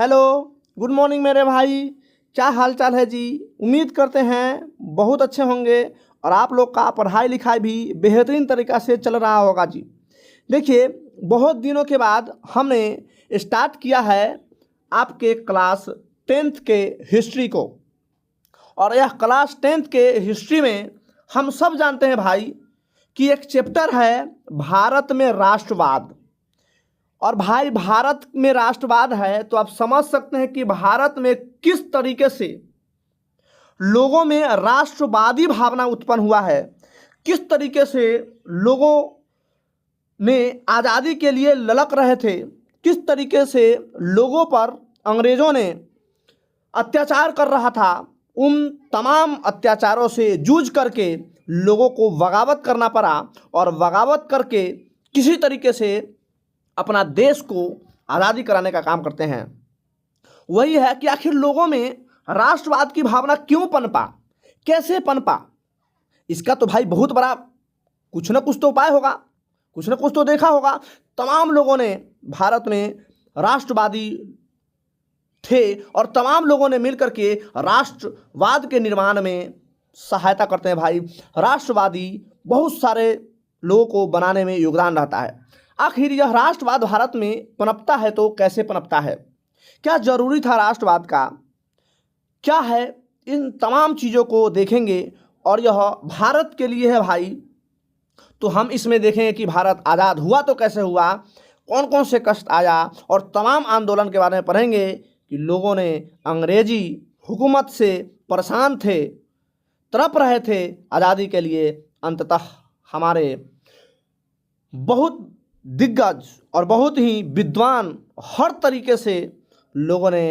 Hello, good morning मेरे भाई। क्या हाल चाल है जी। उम्मीद करते हैं बहुत अच्छे होंगे और आप लोग का पढ़ाई लिखाई भी बेहतरीन तरीक़ा से चल रहा होगा जी। देखिए, बहुत दिनों के बाद हमने स्टार्ट किया है आपके क्लास 10th के हिस्ट्री को। और यह क्लास 10th के हिस्ट्री में हम सब जानते हैं भाई कि एक चैप्टर है भारत में राष्ट्रवाद। और भाई, भारत में राष्ट्रवाद है तो आप समझ सकते हैं कि भारत में किस तरीके से लोगों में राष्ट्रवादी भावना उत्पन्न हुआ है, किस तरीके से लोगों ने आज़ादी के लिए ललक रहे थे, किस तरीके से लोगों पर अंग्रेज़ों ने अत्याचार कर रहा था। उन तमाम अत्याचारों से जूझ करके लोगों को बगावत करना पड़ा और बगावत करके किसी तरीके से अपना देश को आज़ादी कराने का काम करते हैं। वही है कि आखिर लोगों में राष्ट्रवाद की भावना क्यों पनपा, कैसे पनपा। इसका तो भाई बहुत बड़ा कुछ ना कुछ तो उपाय होगा, कुछ ना कुछ तो देखा होगा। तमाम लोगों ने भारत में राष्ट्रवादी थे और तमाम लोगों ने मिलकर के राष्ट्रवाद के निर्माण में सहायता करते हैं भाई। राष्ट्रवादी बहुत सारे लोगों को बनाने में योगदान रहता है। आखिर यह राष्ट्रवाद भारत में पनपता है तो कैसे पनपता है, क्या जरूरी था राष्ट्रवाद का, क्या है, इन तमाम चीज़ों को देखेंगे। और यह भारत के लिए है भाई, तो हम इसमें देखेंगे कि भारत आज़ाद हुआ तो कैसे हुआ, कौन कौन से कष्ट आया, और तमाम आंदोलन के बारे में पढ़ेंगे कि लोगों ने अंग्रेजी हुकूमत से परेशान थे, तड़प रहे थे आज़ादी के लिए। अंततः हमारे बहुत दिग्गज और बहुत ही विद्वान हर तरीके से लोगों ने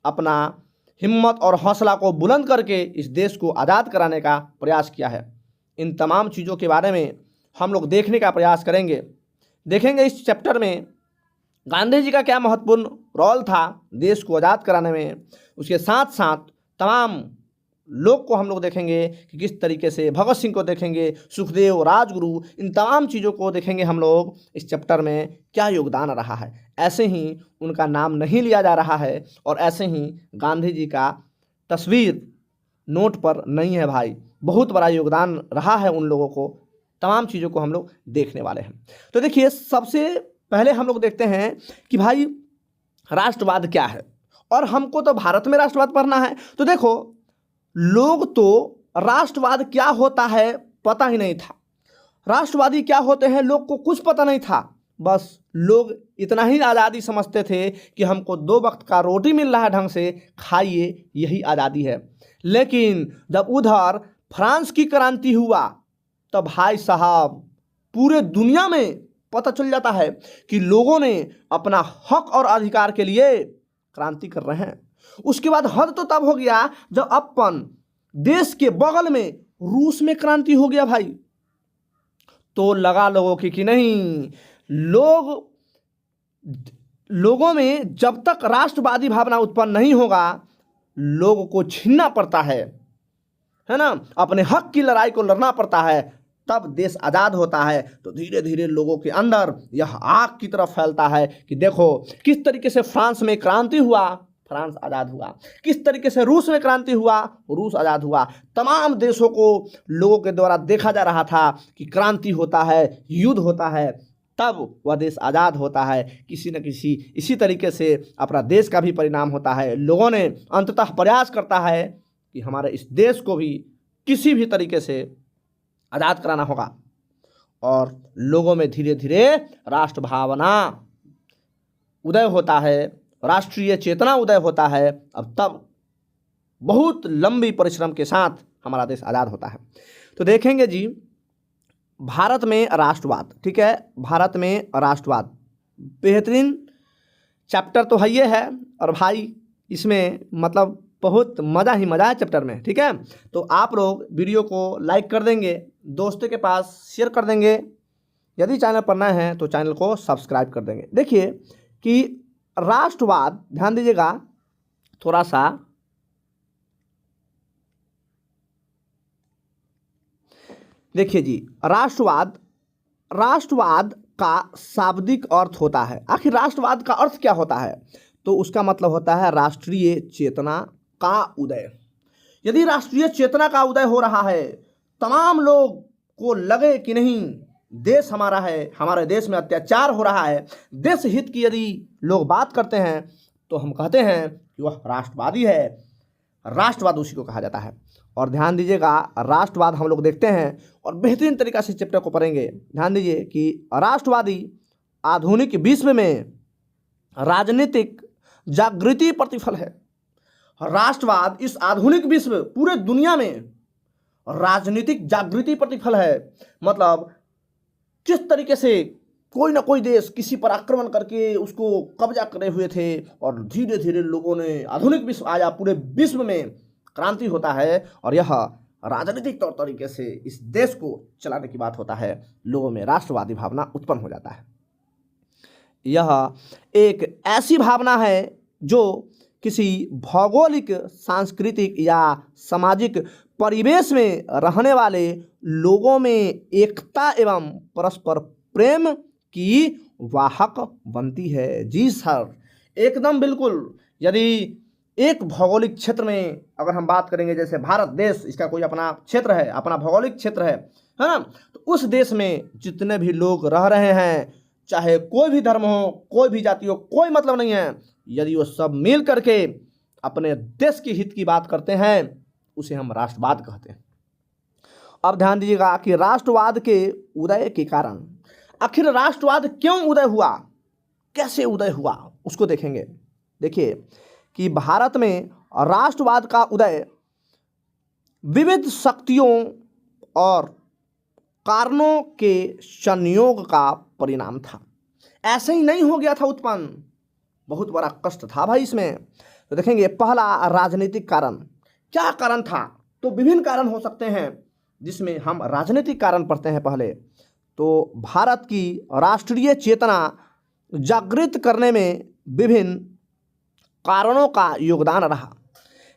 अपना हिम्मत और हौसला को बुलंद करके इस देश को आज़ाद कराने का प्रयास किया है। इन तमाम चीज़ों के बारे में हम लोग देखने का प्रयास करेंगे। देखेंगे इस चैप्टर में गांधी जी का क्या महत्वपूर्ण रोल था देश को आज़ाद कराने में। उसके साथ साथ तमाम लोग को हम लोग देखेंगे कि किस तरीके से भगत सिंह को देखेंगे, सुखदेव, राजगुरु, इन तमाम चीज़ों को देखेंगे हम लोग। इस चैप्टर में क्या योगदान रहा है, ऐसे ही उनका नाम नहीं लिया जा रहा है और ऐसे ही गांधी जी का तस्वीर नोट पर नहीं है भाई। बहुत बड़ा योगदान रहा है उन लोगों को, तमाम चीज़ों को हम लोग देखने वाले हैं। तो देखिए, सबसे पहले हम लोग देखते हैं कि भाई राष्ट्रवाद क्या है, और हमको तो भारत में राष्ट्रवाद पढ़ना है। तो देखो, लोग तो राष्ट्रवाद क्या होता है पता ही नहीं था, राष्ट्रवादी क्या होते हैं लोग को कुछ पता नहीं था। बस लोग इतना ही आज़ादी समझते थे कि हमको 2 वक्त का रोटी मिल रहा है ढंग से, खाइए, यही आज़ादी है। लेकिन जब उधर फ्रांस की क्रांति हुआ तो भाई साहब पूरे दुनिया में पता चल जाता है कि लोगों ने अपना हक और अधिकार के लिए क्रांति कर रहे हैं। उसके बाद हद तो तब हो गया जब अपन देश के बगल में रूस में क्रांति हो गया भाई। तो लगा लोगों की कि नहीं, लोगों में जब तक राष्ट्रवादी भावना उत्पन्न नहीं होगा, लोगों को छीनना पड़ता है ना, अपने हक की लड़ाई को लड़ना पड़ता है, तब देश आज़ाद होता है। तो धीरे धीरे लोगों के अंदर यह आग की तरफ फैलता है कि देखो किस तरीके से फ्रांस में क्रांति हुआ, फ्रांस आज़ाद हुआ, किस तरीके से रूस में क्रांति हुआ, रूस आज़ाद हुआ। तमाम देशों को लोगों के द्वारा देखा जा रहा था कि क्रांति होता है, युद्ध होता है, तब वह देश आज़ाद होता है। किसी न किसी इसी तरीके से अपना देश का भी परिणाम होता है। लोगों ने अंततः प्रयास करता है कि हमारे इस देश को भी किसी भी तरीके से आज़ाद कराना होगा, और लोगों में धीरे धीरे राष्ट्र भावना उदय होता है, राष्ट्रीय चेतना उदय होता है। अब तब बहुत लंबी परिश्रम के साथ हमारा देश आज़ाद होता है। तो देखेंगे जी भारत में राष्ट्रवाद, ठीक है, भारत में राष्ट्रवाद बेहतरीन चैप्टर तो है ये है, और भाई इसमें मतलब बहुत मज़ा ही मज़ा है चैप्टर में, ठीक है। तो आप लोग वीडियो को लाइक कर देंगे, दोस्तों के पास शेयर कर देंगे, यदि चैनल पर नए हैं तो चैनल को सब्सक्राइब कर देंगे। देखिए कि राष्ट्रवाद, ध्यान दीजिएगा थोड़ा सा, देखिए जी राष्ट्रवाद का शाब्दिक अर्थ होता है। आखिर राष्ट्रवाद का अर्थ क्या होता है? तो उसका मतलब होता है राष्ट्रीय चेतना का उदय। यदि राष्ट्रीय चेतना का उदय हो रहा है, तमाम लोग को लगे कि नहीं देश हमारा है, हमारे देश में अत्याचार हो रहा है, देश हित की यदि लोग बात करते हैं तो हम कहते हैं कि वह राष्ट्रवादी है। राष्ट्रवाद उसी को कहा जाता है। और ध्यान दीजिएगा, राष्ट्रवाद हम लोग देखते हैं और बेहतरीन तरीक़ा से चैप्टर को पढ़ेंगे। ध्यान दीजिए कि राष्ट्रवादी आधुनिक विश्व में राजनीतिक जागृति प्रतिफल है। राष्ट्रवाद इस आधुनिक विश्व, पूरे दुनिया में राजनीतिक जागृति प्रतिफल है। मतलब किस तरीके से कोई ना कोई देश किसी पर आक्रमण करके उसको कब्जा करे हुए थे और धीरे धीरे लोगों ने, आधुनिक विश्व आया, पूरे विश्व में क्रांति होता है और यह राजनीतिक तौर तरीके से इस देश को चलाने की बात होता है। लोगों में राष्ट्रवादी भावना उत्पन्न हो जाता है। यह एक ऐसी भावना है जो किसी भौगोलिक, सांस्कृतिक या सामाजिक परिवेश में रहने वाले लोगों में एकता एवं परस्पर प्रेम की वाहक बनती है। जी सर, एकदम बिल्कुल। यदि एक भौगोलिक क्षेत्र में अगर हम बात करेंगे, जैसे भारत देश, इसका कोई अपना क्षेत्र है, अपना भौगोलिक क्षेत्र है ना, तो उस देश में जितने भी लोग रह रहे हैं, चाहे कोई भी धर्म हो, कोई भी जाति हो, कोई मतलब नहीं है, यदि वो सब मिल करके अपने देश के हित की बात करते हैं, उसे हम राष्ट्रवाद कहते हैं। अब ध्यान दीजिएगा कि राष्ट्रवाद के उदय के कारण, आखिर राष्ट्रवाद क्यों उदय हुआ, कैसे उदय हुआ, उसको देखेंगे। देखिए कि भारत में राष्ट्रवाद का उदय विविध शक्तियों और कारणों के संयोग का परिणाम था। ऐसे ही नहीं हो गया था उत्पन्न, बहुत बड़ा कष्ट था भाई इसमें। तो देखेंगे, पहला राजनीतिक कारण। क्या कारण था? तो विभिन्न कारण हो सकते हैं, जिसमें हम राजनीतिक कारण पढ़ते हैं पहले। तो भारत की राष्ट्रीय चेतना जागृत करने में विभिन्न कारणों का योगदान रहा,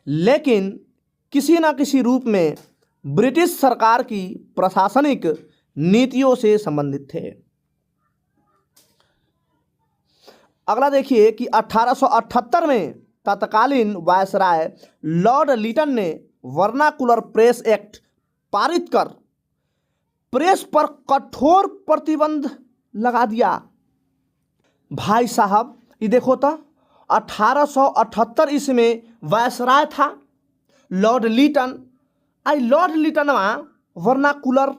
लेकिन किसी न किसी रूप में ब्रिटिश सरकार की प्रशासनिक नीतियों से संबंधित थे। अगला देखिए कि 1878 में तत्कालीन वायसराय लॉर्ड लिटन ने वर्नाकुलर प्रेस एक्ट पारित कर प्रेस पर कठोर प्रतिबंध लगा दिया। भाई साहब, ये देखो तो 1878 इसमें वायसराय था लॉर्ड लिटन। आई Lord Lytton Vernacular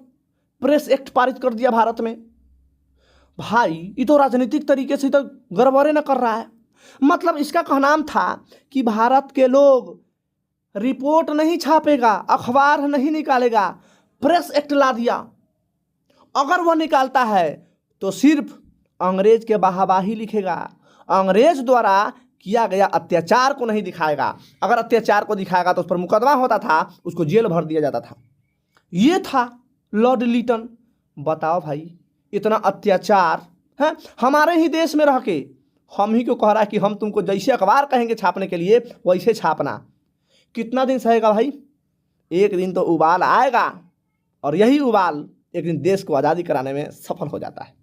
Press Act पारित कर दिया भारत में। भाई ये तो राजनीतिक तरीके से तो गड़बड़े न कर रहा है। मतलब इसका कहना था कि भारत के लोग रिपोर्ट नहीं छापेगा, अखबार नहीं निकालेगा, प्रेस एक्ट ला दिया। अगर वह निकालता है तो सिर्फ अंग्रेज के वाहवाही लिखेगा, अंग्रेज द्वारा किया गया अत्याचार को नहीं दिखाएगा। अगर अत्याचार को दिखाएगा तो उस पर मुकदमा होता था, उसको जेल भर दिया जाता था। ये था लॉर्ड लिटन। बताओ भाई, इतना अत्याचार है हमारे ही देश में रह के, हम ही को कह रहा है कि हम तुमको जैसे अखबार कहेंगे छापने के लिए वैसे छापना। कितना दिन सहेगा भाई? एक दिन तो उबाल आएगा और यही उबाल एक दिन देश को आज़ादी कराने में सफल हो जाता है।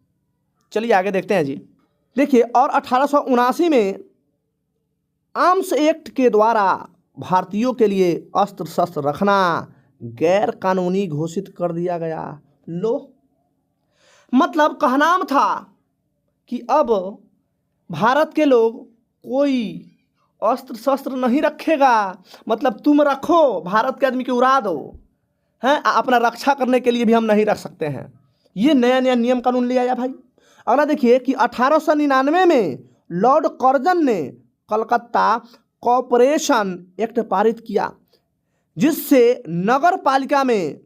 चलिए आगे देखते हैं जी। देखिए, और 1879 में आर्म्स एक्ट के द्वारा भारतीयों के लिए अस्त्र शस्त्र रखना गैर कानूनी घोषित कर दिया गया। लो, मतलब कहना था कि अब भारत के लोग कोई अस्त्र शस्त्र नहीं रखेगा। मतलब तुम रखो, भारत के आदमी की उड़ा दो, हैं, अपना रक्षा करने के लिए भी हम नहीं रख सकते हैं। ये नया नया नियम कानून ले आया भाई। अगला देखिए कि 1899 में लॉर्ड कर्जन ने कलकत्ता कॉरपोरेशन एक्ट पारित किया, जिससे नगर पालिका में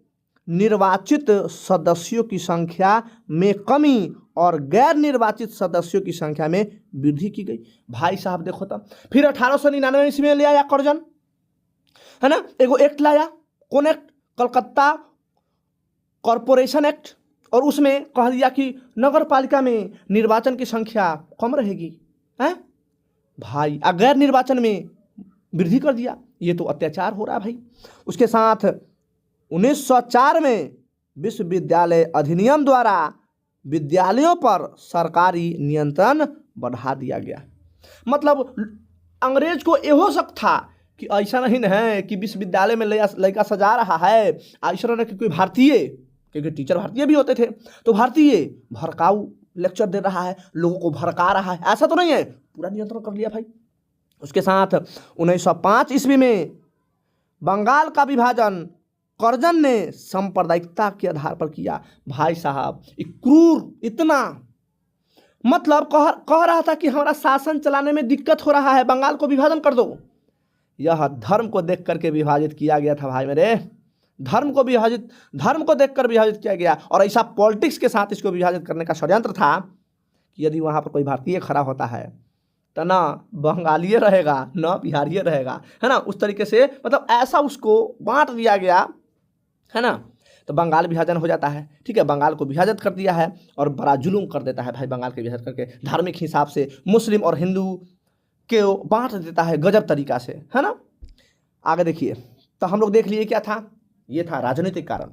निर्वाचित सदस्यों की संख्या में कमी और गैर निर्वाचित सदस्यों की संख्या में वृद्धि की गई। भाई साहब देखो तो, फिर 1899 ईस्वी में ले आया कर्जन, है ना, एगो एक्ट लाया। कौन एक्ट? Calcutta corporation act. और उसमें कह दिया कि नगर पालिका में निर्वाचन की संख्या कम रहेगी, हैं भाई, गैर निर्वाचन में वृद्धि कर दिया। ये तो अत्याचार हो रहा है भाई। उसके साथ 1904 में विश्वविद्यालय अधिनियम द्वारा विद्यालयों पर सरकारी नियंत्रण बढ़ा दिया गया। मतलब अंग्रेज को एहो शक था कि ऐसा नहीं न है कि विश्वविद्यालय में लड़का सजा रहा है, ऐसा न कि कोई भारतीय, क्योंकि टीचर भारतीय भी होते थे, तो भारतीय भड़काऊ लेक्चर दे रहा है, लोगों को भड़का रहा है, ऐसा तो नहीं है। पूरा नियंत्रण कर लिया भाई। उसके साथ 1905 ईस्वी में बंगाल का विभाजन कर्जन ने सांप्रदायिकता के आधार पर किया। भाई साहब क्रूर इतना, मतलब कह रहा था कि हमारा शासन चलाने में दिक्कत हो रहा है, बंगाल को विभाजन कर दो। यह धर्म को देख करके विभाजित किया गया था भाई मेरे, धर्म को देखकर विभाजित किया गया। और ऐसा पॉलिटिक्स के साथ इसको विभाजित करने का षड्यंत्र था कि यदि वहाँ पर कोई भारतीय खड़ा होता है तो ना बंगाली रहेगा ना बिहारी रहेगा, है ना। उस तरीके से मतलब ऐसा उसको बांट दिया गया, है ना। तो बंगाल विभाजन हो जाता है, ठीक है, बंगाल को विभाजित कर दिया है और बड़ा जुलूम कर देता है भाई बंगाल के विभाजन करके। धार्मिक हिसाब से मुस्लिम और हिंदू के बांट देता है गजब तरीका से, है ना। आगे देखिए, तो हम लोग देख लिए क्या था, ये था राजनीतिक कारण।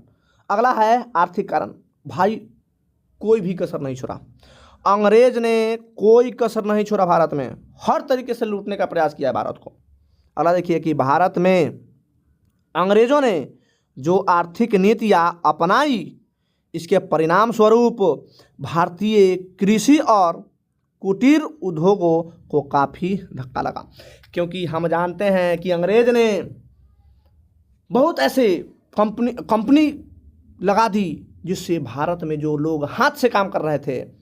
अगला है आर्थिक कारण। भाई कोई भी कसर नहीं छोड़ा, अंग्रेज ने कोई कसर नहीं छोड़ा, भारत में हर तरीके से लूटने का प्रयास किया भारत को। अगला देखिए कि भारत में अंग्रेजों ने जो आर्थिक नीतियाँ अपनाई, इसके परिणाम स्वरूप भारतीय कृषि और कुटीर उद्योगों को काफ़ी धक्का लगा। क्योंकि हम जानते हैं कि अंग्रेज ने बहुत ऐसे कंपनी लगा दी जिससे भारत में जो लोग हाथ से काम कर रहे थे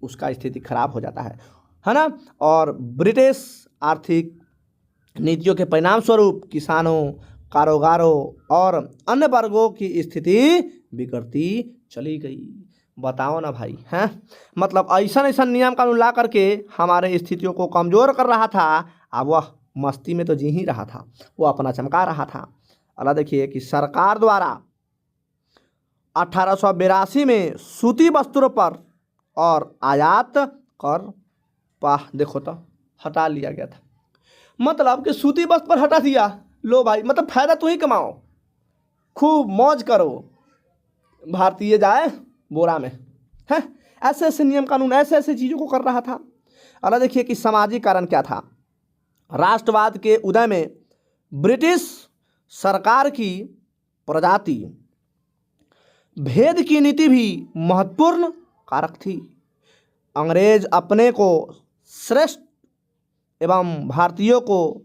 उसका स्थिति खराब हो जाता है ना। और ब्रिटिश आर्थिक नीतियों के परिणाम स्वरूप किसानों, कारोबारों और अन्य वर्गों की स्थिति बिगड़ती चली गई। बताओ ना भाई, हैं, मतलब ऐसा नियम कानून ला करके हमारे स्थितियों को कमज़ोर कर रहा था। अब वह मस्ती में तो जी ही रहा था, वो अपना चमका रहा था। अल्लाह देखिए कि सरकार द्वारा 1882 में सूती वस्त्रों पर और आयात कर देखो तो हटा लिया गया था। मतलब कि सूती वस्त्र पर हटा दिया, लो भाई, मतलब फ़ायदा तो ही कमाओ, खूब मौज करो, भारतीय जाए बोरा में, है। ऐसे ऐसे नियम कानून, ऐसे ऐसे चीज़ों को कर रहा था। अल्लाह देखिए कि सामाजिक कारण क्या था। राष्ट्रवाद के उदय में ब्रिटिश सरकार की प्रजाति भेद की नीति भी महत्वपूर्ण कारक थी। अंग्रेज अपने को श्रेष्ठ एवं भारतीयों को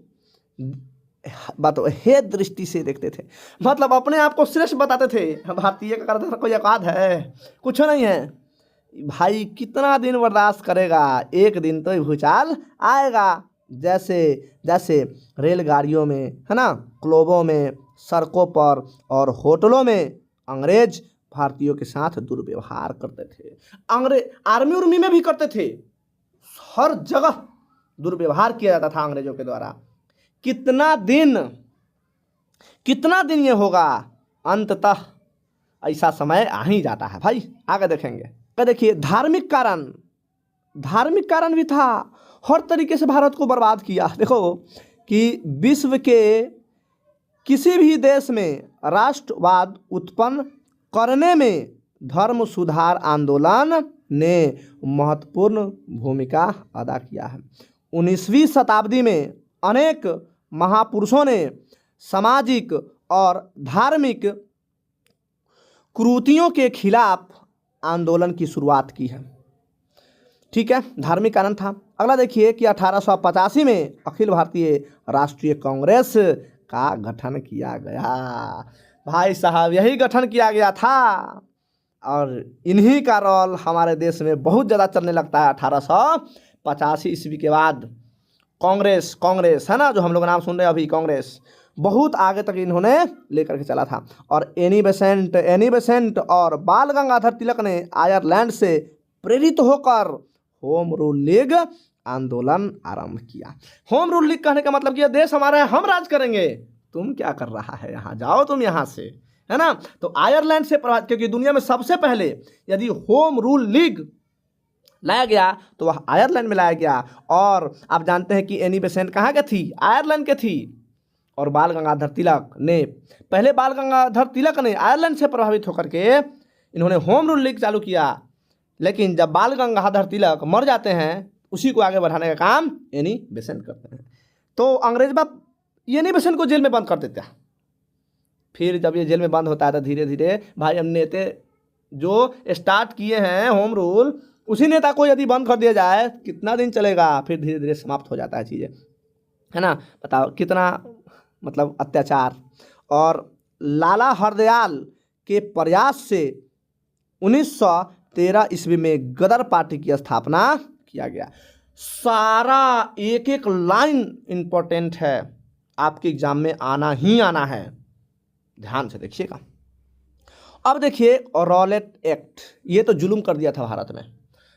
हे दृष्टि से देखते थे, मतलब अपने आप को श्रेष्ठ बताते थे। भारतीय का करता कोई औकात है, कुछ नहीं है भाई। कितना दिन बर्दाश्त करेगा, एक दिन तो भूचाल आएगा। जैसे जैसे रेलगाड़ियों में, है ना, क्लबों में, सड़कों पर और होटलों में अंग्रेज भारतीयों के साथ दुर्व्यवहार करते थे। अंग्रेज आर्मी उर्मी में भी करते थे, हर जगह दुर्व्यवहार किया जाता था अंग्रेजों के द्वारा। कितना दिन ये होगा, अंततः ऐसा समय आ ही जाता है भाई। आगे देखेंगे तो देखिए धार्मिक कारण भी था, हर तरीके से भारत को बर्बाद किया। देखो कि विश्व के किसी भी देश में राष्ट्रवाद उत्पन्न करने में धर्म सुधार आंदोलन ने महत्वपूर्ण भूमिका अदा किया है। 19वीं शताब्दी में अनेक महापुरुषों ने सामाजिक और धार्मिक कुरीतियों के खिलाफ आंदोलन की शुरुआत की है, ठीक है, धार्मिक कारण था। अगला देखिए कि 1885 में अखिल भारतीय राष्ट्रीय कांग्रेस का गठन किया गया। भाई साहब यही गठन किया गया था और इन्हीं का रोल हमारे देश में बहुत ज़्यादा चलने लगता है। 1885 ईस्वी के बाद कांग्रेस है ना, जो हम लोग नाम सुन रहे हैं अभी, कांग्रेस बहुत आगे तक इन्होंने लेकर के चला था। और एनी बेसेंट और बाल गंगाधर तिलक ने आयरलैंड से प्रेरित होकर होम रूल लीग आंदोलन आरंभ किया। होम रूल लीग कहने का मतलब कि देश हमारा है, हम राज करेंगे, तुम क्या कर रहा है, यहाँ जाओ तुम यहाँ से, है ना। तो आयरलैंड से प्रभावित, क्योंकि दुनिया में सबसे पहले यदि होम रूल लीग लाया गया तो वह आयरलैंड में लाया गया। और आप जानते हैं कि एनी बेसेंट कहाँ के थी, आयरलैंड के थी। और बाल गंगाधर तिलक ने आयरलैंड से प्रभावित होकर के इन्होंने होम रूल लीग चालू किया। लेकिन जब बाल गंगाधर तिलक मर जाते हैं उसी को आगे बढ़ाने का काम एनी बेसेंट करते हैं। तो अंग्रेज बाप एनी बेसेंट को जेल में बंद कर देते हैं। फिर जब ये जेल में बंद होता है तो धीरे धीरे भाई हम नेता जो स्टार्ट किए हैं होम रूल, उसी नेता को यदि बंद कर दिया जाए कितना दिन चलेगा, फिर धीरे धीरे समाप्त हो जाता है चीज़ें, है ना। बताओ कितना मतलब अत्याचार। और लाला हरदयाल के प्रयास से 1913 ईस्वी में गदर पार्टी की स्थापना किया गया। सारा एक एक लाइन इंपॉर्टेंट है, आपके एग्जाम में आना ही आना है, ध्यान से देखिएगा। अब देखिए रॉलेट एक्ट, ये तो जुल्म कर दिया था भारत में।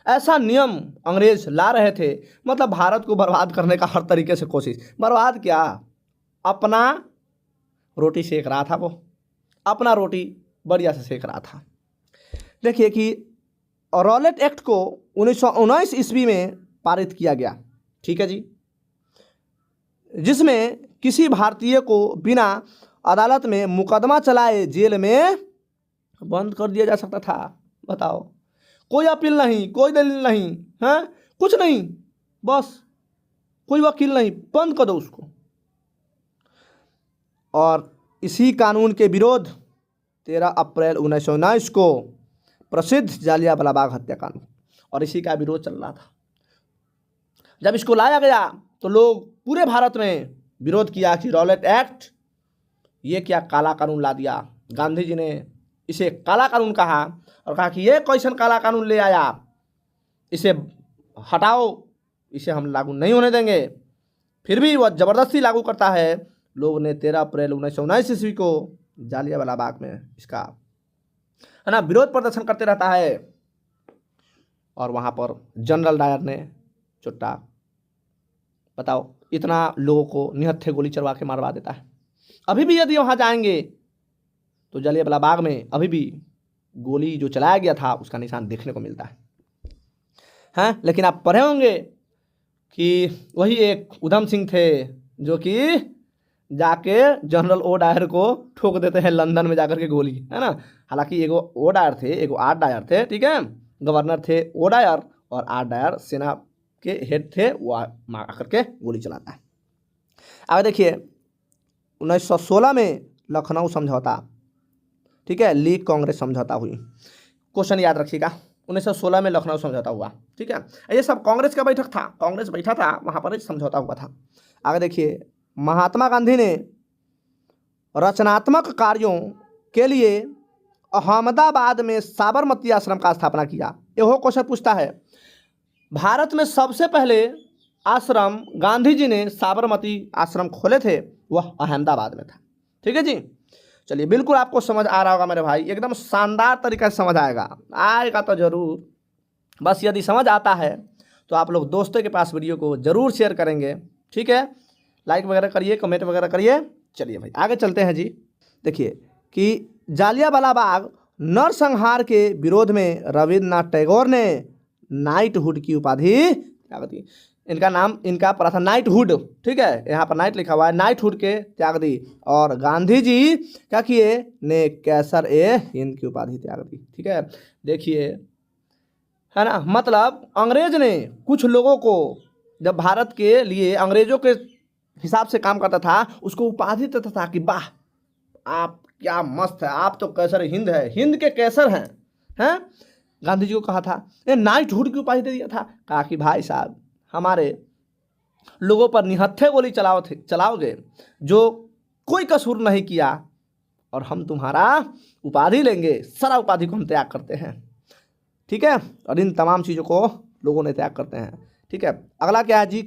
ऐसा नियम अंग्रेज ला रहे थे, मतलब भारत को बर्बाद करने का हर तरीके से कोशिश। बर्बाद क्या, अपना रोटी सेक रहा था, वो अपना रोटी बढ़िया से सेक रहा था। देखिए कि रॉलेट एक्ट को 1919 ईस्वी में पारित किया गया, ठीक है जी, जिसमें किसी भारतीय को बिना अदालत में मुकदमा चलाए जेल में बंद कर दिया जा सकता था। बताओ, कोई अपील नहीं, कोई दलील नहीं है, कुछ नहीं, बस कोई वकील नहीं, बंद कर दो उसको। और इसी कानून के विरोध 13 अप्रैल 1919 को प्रसिद्ध जालियांवाला बाग हत्याकांड, और इसी का विरोध चल रहा था। जब इसको लाया गया तो लोग पूरे भारत में विरोध किया कि रॉलेट एक्ट ये क्या काला कानून ला दिया। गांधी जी ने इसे काला कानून कहा और कहा कि ये कैसन काला कानून ले आया, इसे हटाओ, इसे हम लागू नहीं होने देंगे। फिर भी वह ज़बरदस्ती लागू करता है। लोग ने 13 अप्रैल 1919 ईस्वी को जालियांवाला बाग में इसका, है ना, विरोध प्रदर्शन करते रहता है। और वहाँ पर जनरल डायर ने चुट्टा, बताओ, इतना लोगों को निहत्थे गोली चलवा के मारवा देता है। अभी भी यदि वहाँ जाएंगे तो जालियांवाला बाग में अभी भी गोली जो चलाया गया था उसका निशान देखने को मिलता है, हैं। लेकिन आप पढ़े होंगे कि वही एक उधम सिंह थे जो कि जाके जनरल ओ डायर को ठोक देते हैं लंदन में जाकर के गोली, है ना। हालांकि एगो ओ डायर थे, एगो आर डायर थे, ठीक है। गवर्नर थे ओ डायर और आर डायर सेना के हेड थे, वो आकर के गोली चलाता है। आगे देखिए 1916 में लखनऊ समझौता, ठीक है, लीग कांग्रेस समझौता हुई। क्वेश्चन याद रखिएगा, 1916 में लखनऊ समझौता हुआ, ठीक है। ये सब कांग्रेस का बैठक था, कांग्रेस बैठा था, वहाँ पर समझौता हुआ था। आगे देखिए महात्मा गांधी ने रचनात्मक कार्यों के लिए अहमदाबाद में साबरमती आश्रम का स्थापना किया। यह क्वेश्चन पूछता है, भारत में सबसे पहले आश्रम गांधी जी ने साबरमती आश्रम खोले थे, वह अहमदाबाद में था, ठीक है जी। चलिए, बिल्कुल आपको समझ आ रहा होगा मेरे भाई, एकदम शानदार तरीका से समझ आएगा तो ज़रूर। बस यदि समझ आता है तो आप लोग दोस्तों के पास वीडियो को ज़रूर शेयर करेंगे, ठीक है। लाइक वगैरह करिए, कमेंट वगैरह करिए। चलिए भाई आगे चलते हैं जी। देखिए कि जालियांवाला बाग नरसंहार के विरोध में रविन्द्रनाथ टैगोर ने नाइटहुड की उपाधि त्याग दी। इनका नाम इनका पड़ा था नाइटहुड, ठीक है, यहाँ पर नाइट लिखा हुआ है, नाइटहुड के त्याग दी। और गांधी जी क्या किए, ने कैसर ए हिंद की उपाधि त्याग दी, ठीक है। देखिए, है ना, मतलब अंग्रेज ने कुछ लोगों को जब भारत के लिए अंग्रेजों के हिसाब से काम करता था उसको उपाधि देता था कि वाह आप क्या मस्त है, आप तो कैसर हिंद है, हिंद के कैसर हैं। गांधी जी को कहा था, ये नाइटहुड की उपाधि दे दिया था। कहा कि भाई साहब हमारे लोगों पर निहत्थे गोली चलाओगे जो कोई कसूर नहीं किया, और हम तुम्हारा उपाधि लेंगे, सारा उपाधि को हम त्याग करते हैं, ठीक है। और इन तमाम चीज़ों को लोगों ने त्याग करते हैं, ठीक है। अगला क्या है जी,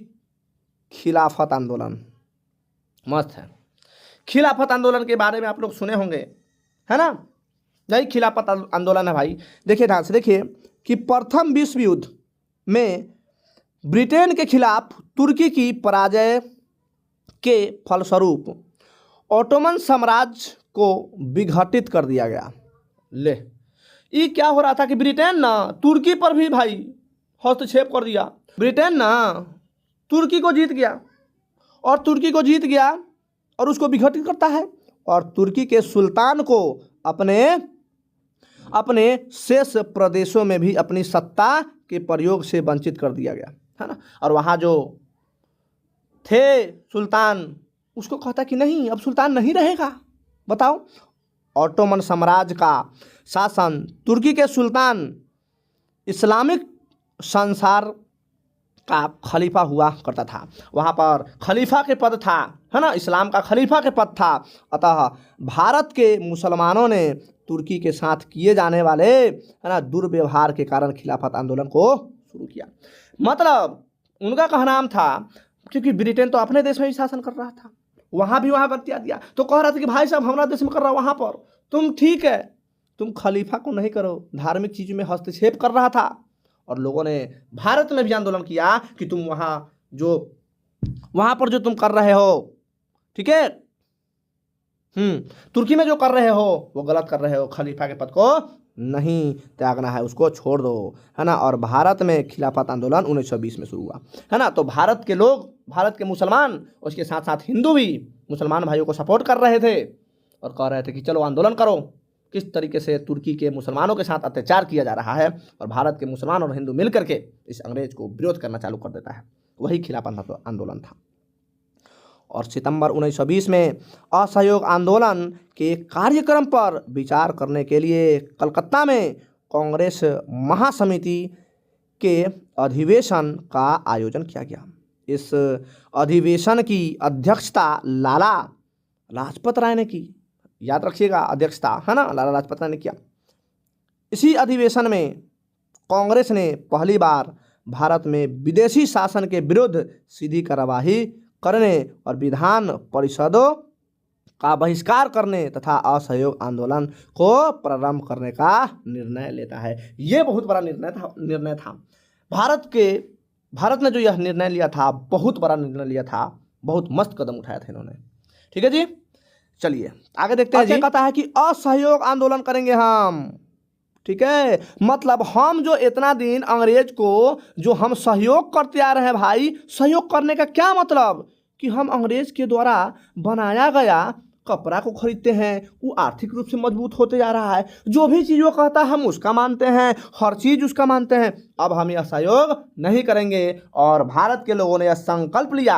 खिलाफत आंदोलन। मस्त है, खिलाफत आंदोलन के बारे में आप लोग सुने होंगे, है ना। यही खिलाफत आंदोलन है भाई। देखिए ध्यान से देखिए कि प्रथम विश्व युद्ध में ब्रिटेन के खिलाफ तुर्की की पराजय के फलस्वरूप ओटोमन साम्राज्य को विघटित कर दिया गया। ले, ये क्या हो रहा था कि ब्रिटेन ना तुर्की पर भी भाई हस्तक्षेप कर दिया। ब्रिटेन ना तुर्की को जीत गया, और तुर्की को जीत गया और उसको विघटित करता है, और तुर्की के सुल्तान को अपने शेष प्रदेशों में भी अपनी सत्ता के प्रयोग से वंचित कर दिया गया, है ना। और वहाँ जो थे सुल्तान, उसको कहता कि नहीं, अब सुल्तान नहीं रहेगा। बताओ, ऑटोमन साम्राज्य का शासन, तुर्की के सुल्तान इस्लामिक संसार का खलीफा हुआ करता था। वहाँ पर खलीफा के पद था, है ना, इस्लाम का खलीफा के पद था। अतः भारत के मुसलमानों ने तुर्की के साथ किए जाने वाले, है ना, दुर्व्यवहार के कारण खिलाफत आंदोलन को शुरू किया। मतलब उनका कहना था, क्योंकि ब्रिटेन तो अपने देश में ही शासन कर रहा था, वहाँ भी वहाँ बतिया दिया, तो कह रहा था कि भाई साहब हमारा देश में कर रहा, वहाँ पर तुम ठीक है, तुम खलीफा को नहीं करो, धार्मिक चीज़ों में हस्तक्षेप कर रहा था। और लोगों ने भारत में भी आंदोलन किया कि तुम वहाँ पर जो तुम कर रहे हो, ठीक है, तुर्की में जो कर रहे हो वो गलत कर रहे हो, खलीफा के पद को नहीं त्यागना है, उसको छोड़ दो, है ना। और भारत में खिलाफत आंदोलन 1920 में शुरू हुआ, है ना। तो भारत के लोग, भारत के मुसलमान, उसके साथ साथ हिंदू भी मुसलमान भाइयों को सपोर्ट कर रहे थे और कह रहे थे कि चलो आंदोलन करो, किस तरीके से तुर्की के मुसलमानों के साथ अत्याचार किया जा रहा है, और भारत के मुसलमान और हिंदू मिलकर के इस अंग्रेज को विरोध करना चालू कर देता है। वही खिलाफत आंदोलन था। और सितंबर 1920 में असहयोग आंदोलन के कार्यक्रम पर विचार करने के लिए कलकत्ता में कांग्रेस महासमिति के अधिवेशन का आयोजन किया गया। इस अधिवेशन की अध्यक्षता लाला लाजपत राय ने की, याद रखिएगा, अध्यक्षता, है ना, लाला लाजपत राय ने किया। इसी अधिवेशन में कांग्रेस ने पहली बार भारत में विदेशी शासन के विरुद्ध सीधी कार्यवाही करने और विधान परिषदों का बहिष्कार करने तथा असहयोग आंदोलन को प्रारंभ करने का निर्णय लेता है। ये बहुत बड़ा निर्णय था। भारत ने जो यह निर्णय लिया था, बहुत बड़ा निर्णय लिया था, बहुत मस्त कदम उठाया था इन्होंने। ठीक है जी, चलिए आगे देखते हैं जी। कहता है कि असहयोग आंदोलन करेंगे हम, ठीक है, मतलब हम जो इतना दिन अंग्रेज को जो हम सहयोग करते आ रहे हैं भाई, सहयोग करने का क्या मतलब कि हम अंग्रेज के द्वारा बनाया गया कपड़ा को खरीदते हैं, वो आर्थिक रूप से मजबूत होते जा रहा है, जो भी चीज़ वो कहता है हम उसका मानते हैं, हर चीज़ उसका मानते हैं, अब हम यह सहयोग नहीं करेंगे। और भारत के लोगों ने यह संकल्प लिया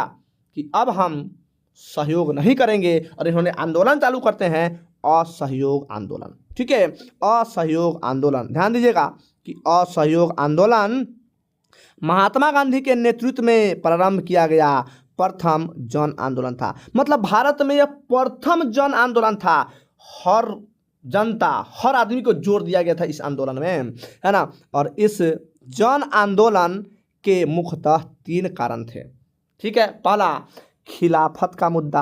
कि अब हम सहयोग नहीं करेंगे, और इन्होंने आंदोलन चालू करते हैं, असहयोग आंदोलन। ठीक है, असहयोग आंदोलन, ध्यान दीजिएगा कि असहयोग आंदोलन महात्मा गांधी के नेतृत्व में प्रारंभ किया गया प्रथम जन आंदोलन था। मतलब भारत में यह प्रथम जन आंदोलन था। हर जनता, हर आदमी को जोर दिया गया था इस आंदोलन में, है ना। और इस जन आंदोलन के मुख्यतः 3 कारण थे। ठीक है, पहला खिलाफत का मुद्दा,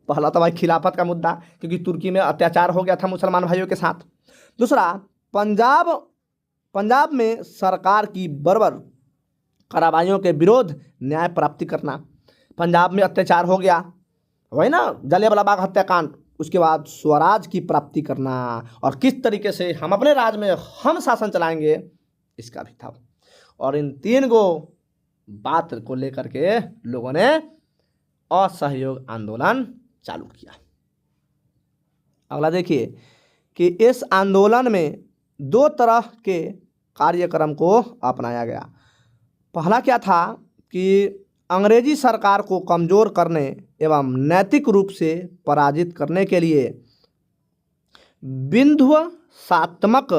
पहला तो भाई खिलाफत का मुद्दा, क्योंकि तुर्की में अत्याचार हो गया था मुसलमान भाइयों के साथ। दूसरा, पंजाब में सरकार की बर्बर कार्रवाइयों के विरोध न्याय प्राप्ति करना। पंजाब में अत्याचार हो गया, वही ना, जलियांवाला बाग हत्याकांड, उसके बाद स्वराज की प्राप्ति करना, और किस तरीके से हम अपने राज में हम शासन चलाएंगे, इसका भी था। और इन 3 गो बात को लेकर के लोगों ने असहयोग आंदोलन चालू किया। अगला देखिए कि इस आंदोलन में 2 तरह के कार्यक्रम को अपनाया गया। पहला क्या था कि अंग्रेजी सरकार को कमज़ोर करने एवं नैतिक रूप से पराजित करने के लिए विध्वंसात्मक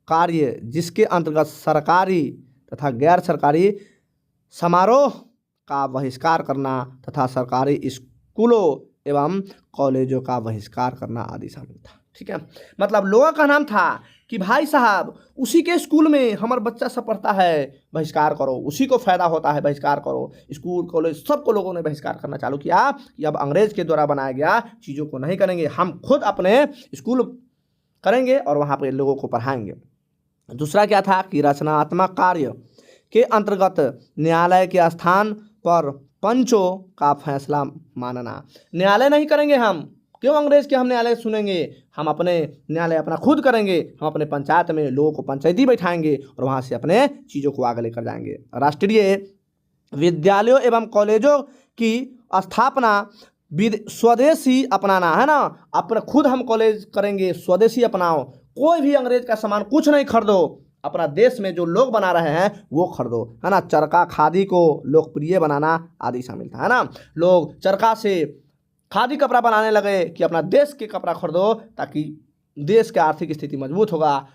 कार्य, जिसके अंतर्गत सरकारी तथा गैर सरकारी समारोह का बहिष्कार करना तथा सरकारी स्कूलों एवं कॉलेजों का बहिष्कार करना आदि शामिल था। ठीक है, मतलब लोगों का नाम था कि भाई साहब उसी के स्कूल में हमारा बच्चा सब पढ़ता है, बहिष्कार करो, उसी को फ़ायदा होता है, बहिष्कार करो। स्कूल कॉलेज सबको लोगों ने बहिष्कार करना चालू किया कि अब अंग्रेज़ के द्वारा बनाया गया चीज़ों को नहीं करेंगे, हम खुद अपने स्कूल करेंगे और वहाँ पर लोगों को पढ़ाएंगे। दूसरा क्या था कि रचनात्मक कार्य के अंतर्गत न्यायालय के स्थान पर पंचों का फैसला मानना। न्यायालय नहीं करेंगे हम, क्यों अंग्रेज के हम न्यायालय सुनेंगे, हम अपने न्यायालय अपना खुद करेंगे, हम अपने पंचायत में लोगों को पंचायती बैठाएंगे और वहाँ से अपने चीज़ों को आगे लेकर जाएंगे। राष्ट्रीय विद्यालयों एवं कॉलेजों की स्थापना, स्वदेशी अपनाना, है ना, अपना खुद हम कॉलेज करेंगे, स्वदेशी अपनाओ, कोई भी अंग्रेज का सामान कुछ नहीं खरीदो, अपना देश में जो लोग बना रहे हैं वो खरीदो, है ना। चरखा खादी को लोकप्रिय बनाना आदि शामिल था, है ना। लोग चरखा से खादी कपड़ा बनाने लगे कि अपना देश के कपड़ा खरीदो ताकि देश की आर्थिक स्थिति मजबूत होगा।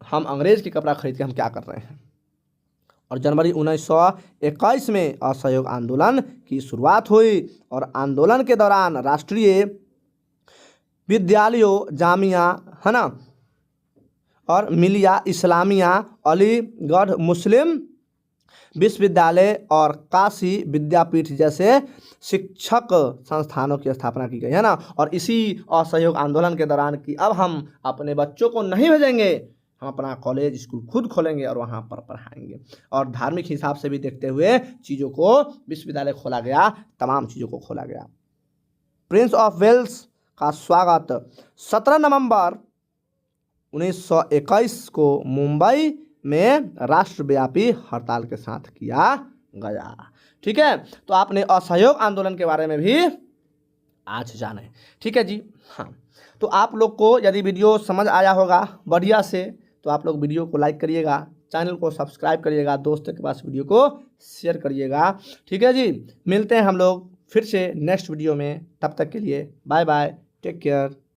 हम अंग्रेज के कपड़ा खरीद के हम क्या कर रहे हैं। और जनवरी 1921 में असहयोग आंदोलन की शुरुआत हुई और आंदोलन के दौरान राष्ट्रीय विद्यालयों, जामिया, है ना, और मिलिया इस्लामिया, अलीगढ़ मुस्लिम विश्वविद्यालय और काशी विद्यापीठ जैसे शिक्षक संस्थानों की स्थापना की गई, है ना। और इसी असहयोग आंदोलन के दौरान कि अब हम अपने बच्चों को नहीं भेजेंगे, हम अपना कॉलेज स्कूल खुद खोलेंगे और वहाँ पर पढ़ाएंगे। और धार्मिक हिसाब से भी देखते हुए चीज़ों को विश्वविद्यालय खोला गया, तमाम चीज़ों को खोला गया। प्रिंस ऑफ वेल्स का स्वागत 17 नवंबर 1921 को मुंबई में राष्ट्रव्यापी हड़ताल के साथ किया गया। ठीक है, तो आपने असहयोग आंदोलन के बारे में भी आज जाने। ठीक है जी, हाँ। तो आप लोग को यदि वीडियो समझ आया होगा बढ़िया से, तो आप लोग वीडियो को लाइक करिएगा, चैनल को सब्सक्राइब करिएगा, दोस्तों के पास वीडियो को शेयर करिएगा। ठीक है जी, मिलते हैं हम लोग फिर से नेक्स्ट वीडियो में। तब तक के लिए बाय बाय, टेक केयर।